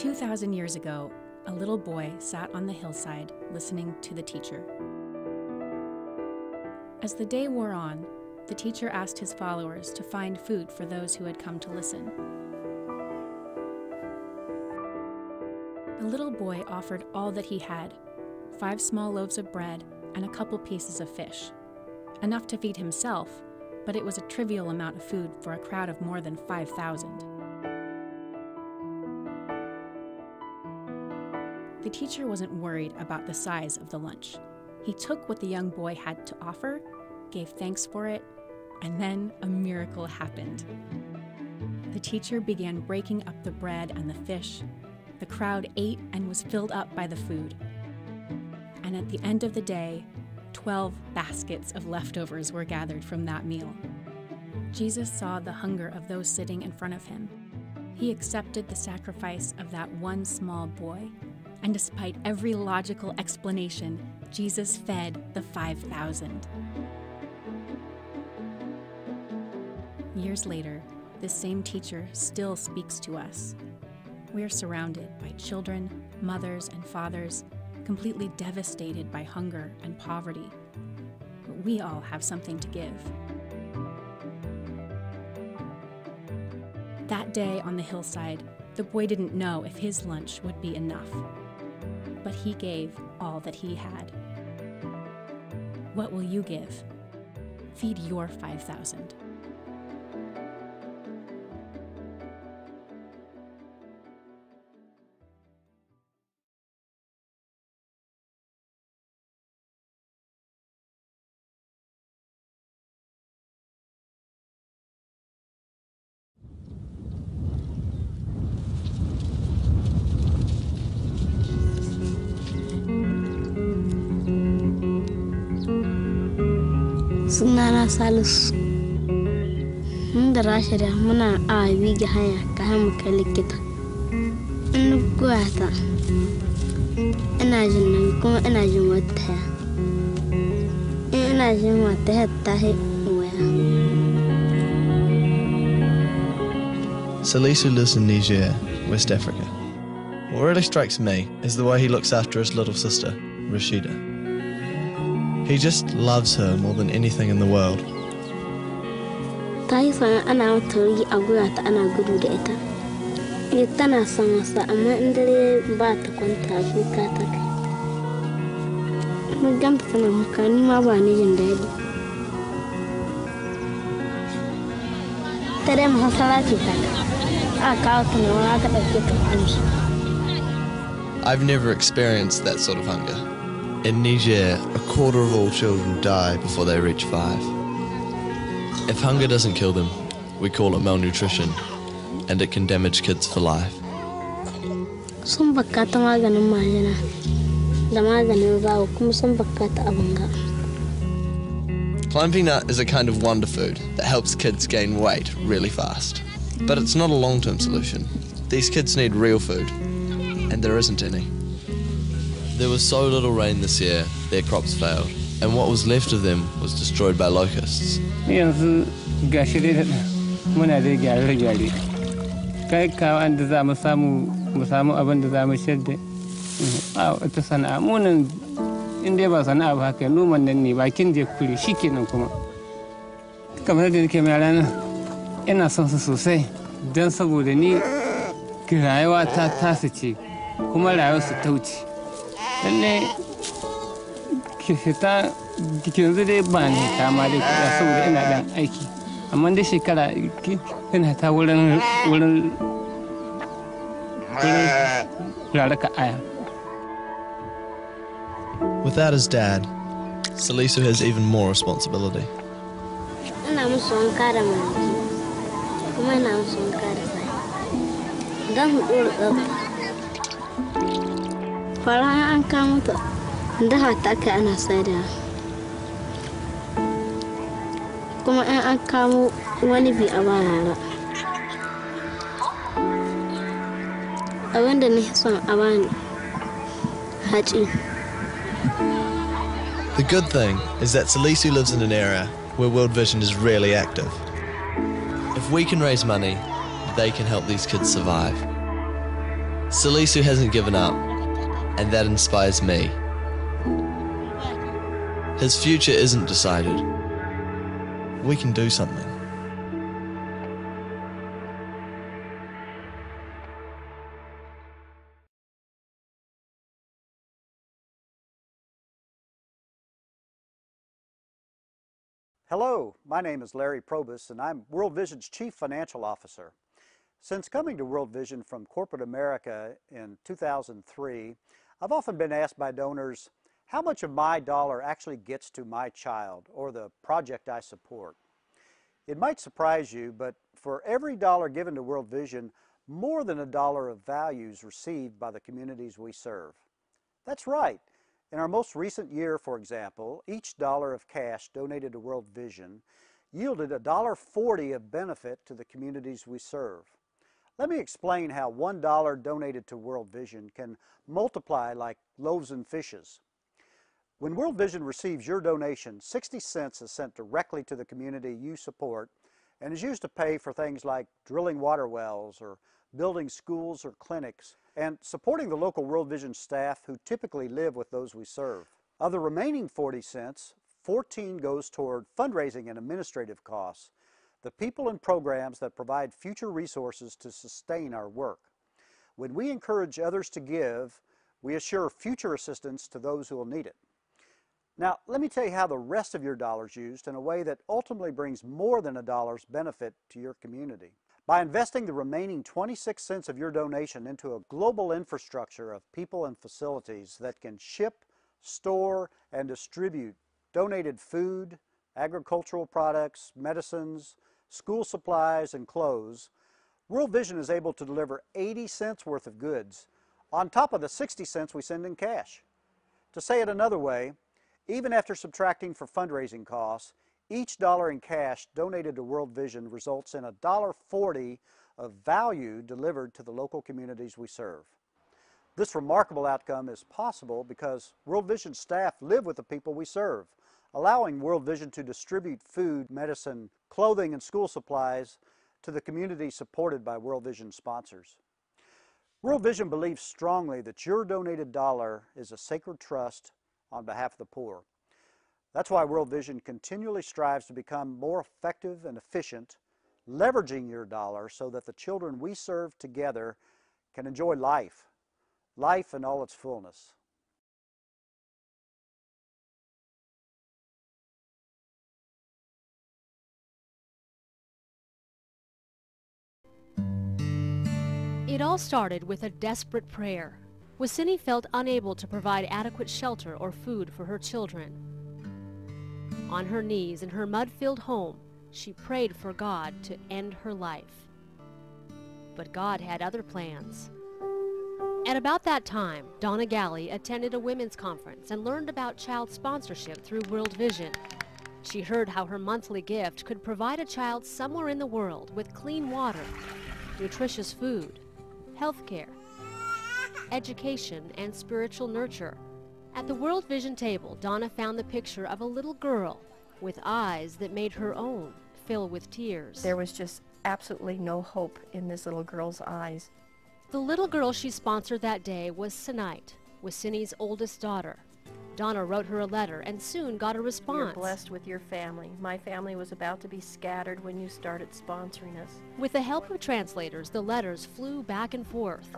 2,000 years ago, a little boy sat on the hillside listening to the teacher. As the day wore on, the teacher asked his followers to find food for those who had come to listen. The little boy offered all that he had, 5 small loaves of bread and a couple pieces of fish. Enough to feed himself, but it was a trivial amount of food for a crowd of more than 5,000. The teacher wasn't worried about the size of the lunch. He took what the young boy had to offer, gave thanks for it, and then a miracle happened. The teacher began breaking up the bread and the fish. The crowd ate and was filled up by the food. And at the end of the day, 12 baskets of leftovers were gathered from that meal. Jesus saw the hunger of those sitting in front of him. He accepted the sacrifice of that one small boy. And despite every logical explanation, Jesus fed the 5,000. Years later, this same teacher still speaks to us. We are surrounded by children, mothers, and fathers, completely devastated by hunger and poverty. But we all have something to give. That day on the hillside, the boy didn't know if his lunch would be enough. But he gave all that he had. What will you give? Feed your 5,000. Sunana Salisu. Mun da Rashida muna awa biyu ga hanya ka mu kai likita. In gwata ina jin nauyi kuma ina jin wata. Ina jin wata ta waya. Salisu lives in Niger, West Africa. What really strikes me is the way he looks after his little sister, Rashida. He just loves her more than anything in the world. I've never experienced that sort of hunger. In Niger, 1/4 of all children die before they reach 5. If hunger doesn't kill them, we call it malnutrition, and it can damage kids for life. Climb peanut is a kind of wonder food that helps kids gain weight really fast. But it's not a long-term solution. These kids need real food, and there isn't any. There was so little rain this year, their crops failed, and what was left of them was destroyed by locusts. Without his dad, Salisu has even more responsibility. The good thing is that Salisu lives in an area where World Vision is really active. If we can raise money, they can help these kids survive. Salisu hasn't given up, and that inspires me. His future isn't decided. We can do something. Hello, my name is Larry Probus, and I'm World Vision's Chief Financial Officer. Since coming to World Vision from corporate America in 2003, I've often been asked by donors how much of my dollar actually gets to my child or the project I support. It might surprise you, but for every dollar given to World Vision, more than $1 of value is received by the communities we serve. That's right. In our most recent year, for example, each dollar of cash donated to World Vision yielded $1.40 of benefit to the communities we serve. Let me explain how $1 donated to World Vision can multiply like loaves and fishes. When World Vision receives your donation, 60 cents is sent directly to the community you support and is used to pay for things like drilling water wells or building schools or clinics, and supporting the local World Vision staff who typically live with those we serve. Of the remaining 40 cents, 14 goes toward fundraising and administrative costs, the people and programs that provide future resources to sustain our work. When we encourage others to give, we assure future assistance to those who will need it. Now, let me tell you how the rest of your dollar is used in a way that ultimately brings more than $1's benefit to your community. By investing the remaining 26 cents of your donation into a global infrastructure of people and facilities that can ship, store, and distribute donated food, agricultural products, medicines, school supplies, and clothes, World Vision is able to deliver 80 cents worth of goods on top of the 60 cents we send in cash. To say it another way, even after subtracting for fundraising costs, each dollar in cash donated to World Vision results in $1.40 of value delivered to the local communities we serve. This remarkable outcome is possible because World Vision staff live with the people we serve, allowing World Vision to distribute food, medicine, clothing, and school supplies to the communities supported by World Vision sponsors. World Vision believes strongly that your donated dollar is a sacred trust on behalf of the poor. That's why World Vision continually strives to become more effective and efficient, leveraging your dollar so that the children we serve together can enjoy life in all its fullness. It all started with a desperate prayer. Wasini felt unable to provide adequate shelter or food for her children. On her knees in her mud-filled home, she prayed for God to end her life. But God had other plans. At about that time, Donna Galley attended a women's conference and learned about child sponsorship through World Vision. She heard how her monthly gift could provide a child somewhere in the world with clean water, nutritious food, health care, education, and spiritual nurture. At the World Vision table, Donna found the picture of a little girl with eyes that made her own fill with tears. There was just absolutely no hope in this little girl's eyes. The little girl she sponsored that day was Sanait, Wasini's oldest daughter. Donna wrote her a letter and soon got a response. You're blessed with your family. My family was about to be scattered when you started sponsoring us. With the help of translators, the letters flew back and forth.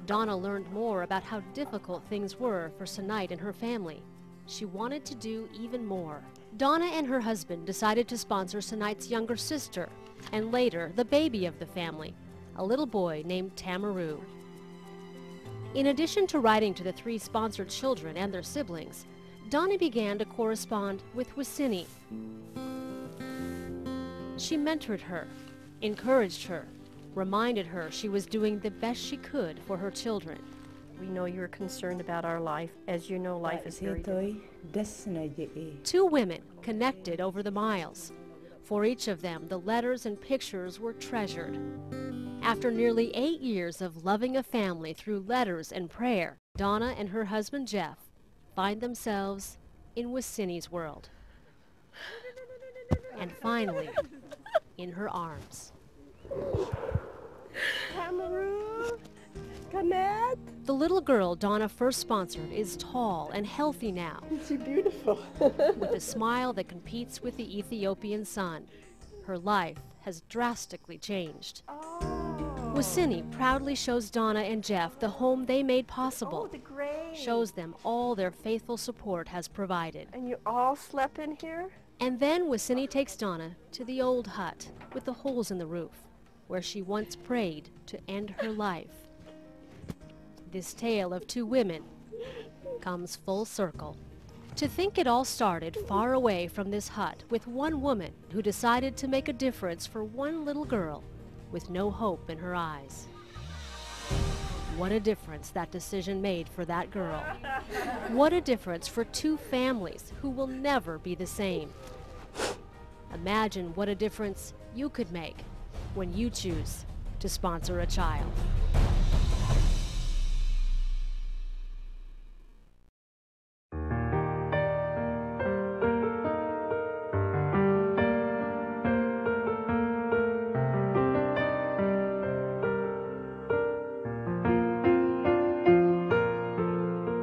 Donna learned more about how difficult things were for Sanait and her family. She wanted to do even more. Donna and her husband decided to sponsor Sanait's younger sister, and later the baby of the family, a little boy named Tamaru. In addition to writing to the 3 sponsored children and their siblings, Donna began to correspond with Wasini. She mentored her, encouraged her, reminded her she was doing the best she could for her children. We know you're concerned about our life. As you know, life is very difficult. 2 women connected over the miles. For each of them, the letters and pictures were treasured. After nearly 8 years of loving a family through letters and prayer, Donna and her husband Jeff find themselves in Wasini's world. And finally, in her arms. Tamaru! The little girl Donna first sponsored is tall and healthy now, She's beautiful. with a smile that competes with the Ethiopian sun. Her life has drastically changed. Wasini proudly shows Donna and Jeff the home they made possible, the gray. shows them all their faithful support has provided. And you all slept in here? And then Wasini takes Donna to the old hut with the holes in the roof, where she once prayed to end her life. This tale of two women comes full circle. To think it all started far away from this hut with one woman who decided to make a difference for one little girl with no hope in her eyes. What a difference that decision made for that girl. What a difference for two families who will never be the same. Imagine what a difference you could make when you choose to sponsor a child.